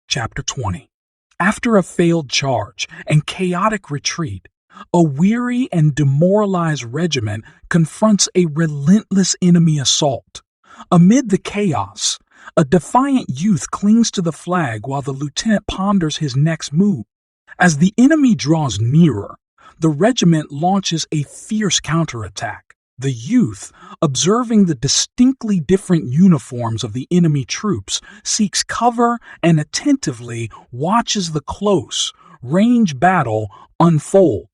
Chapter 20. After a failed charge and chaotic retreat, a weary and demoralized regiment confronts a relentless enemy assault. Amid the chaos, a defiant youth clings to the flag while the lieutenant ponders his next move. As the enemy draws nearer, the regiment launches a fierce counterattack. The youth, observing the distinctly different uniforms of the enemy troops, seeks cover and attentively watches the close, range battle unfold.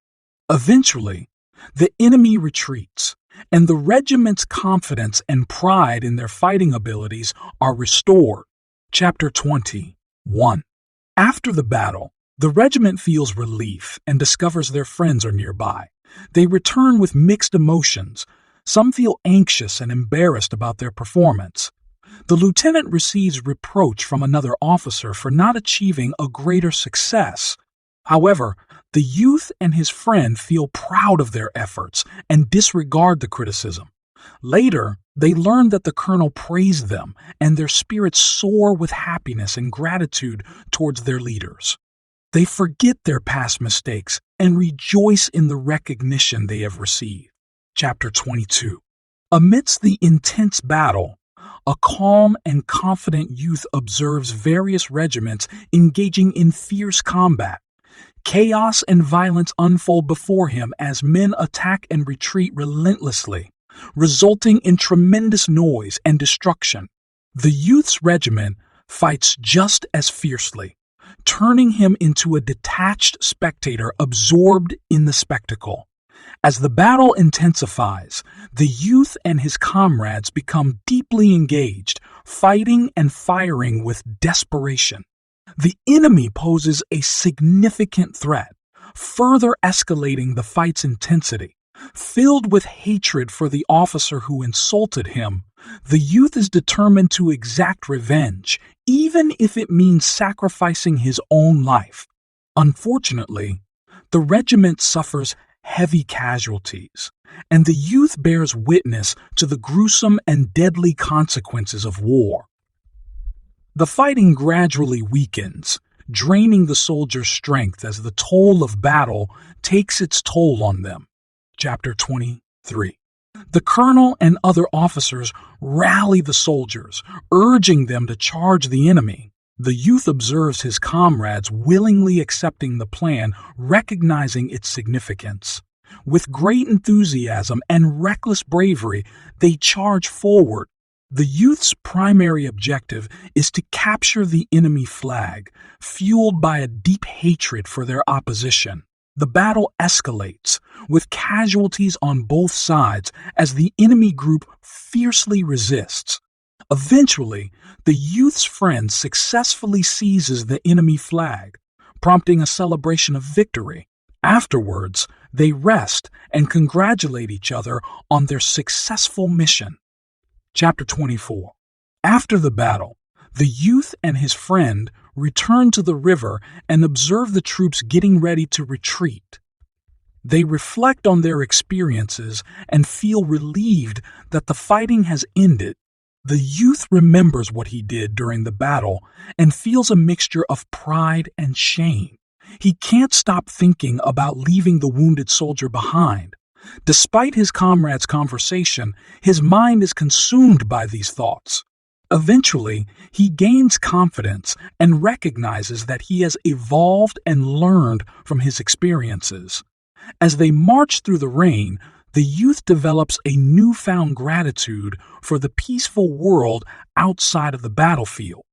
Eventually, the enemy retreats, and the regiment's confidence and pride in their fighting abilities are restored. Chapter 21. After the battle, the regiment feels relief and discovers their friends are nearby. They return with mixed emotions. Some feel anxious and embarrassed about their performance. The lieutenant receives reproach from another officer for not achieving a greater success. However, the youth and his friend feel proud of their efforts and disregard the criticism. Later, they learn that the colonel praised them, and their spirits soar with happiness and gratitude towards their leaders. They forget their past mistakes and rejoice in the recognition they have received. Chapter 22. Amidst the intense battle, a calm and confident youth observes various regiments engaging in fierce combat. Chaos and violence unfold before him as men attack and retreat relentlessly, resulting in tremendous noise and destruction. The youth's regiment fights just as fiercely, turning him into a detached spectator absorbed in the spectacle. As the battle intensifies, the youth and his comrades become deeply engaged, fighting and firing with desperation. The enemy poses a significant threat, further escalating the fight's intensity. Filled with hatred for the officer who insulted him, the youth is determined to exact revenge, even if it means sacrificing his own life. Unfortunately, the regiment suffers heavy casualties, and the youth bears witness to the gruesome and deadly consequences of war. The fighting gradually weakens, draining the soldiers' strength as the toll of battle takes its toll on them. Chapter 23. The colonel and other officers rally the soldiers, urging them to charge the enemy. The youth observes his comrades willingly accepting the plan, recognizing its significance. With great enthusiasm and reckless bravery, they charge forward. The youth's primary objective is to capture the enemy flag, fueled by a deep hatred for their opposition. The battle escalates, with casualties on both sides as the enemy group fiercely resists. Eventually, the youth's friend successfully seizes the enemy flag, prompting a celebration of victory. Afterwards, they rest and congratulate each other on their successful mission. Chapter 24. After the battle, the youth and his friend return to the river and observe the troops getting ready to retreat. They reflect on their experiences and feel relieved that the fighting has ended. The youth remembers what he did during the battle and feels a mixture of pride and shame. He can't stop thinking about leaving the wounded soldier behind. Despite his comrade's conversation, his mind is consumed by these thoughts. Eventually, he gains confidence and recognizes that he has evolved and learned from his experiences. As they march through the rain, the youth develops a newfound gratitude for the peaceful world outside of the battlefield.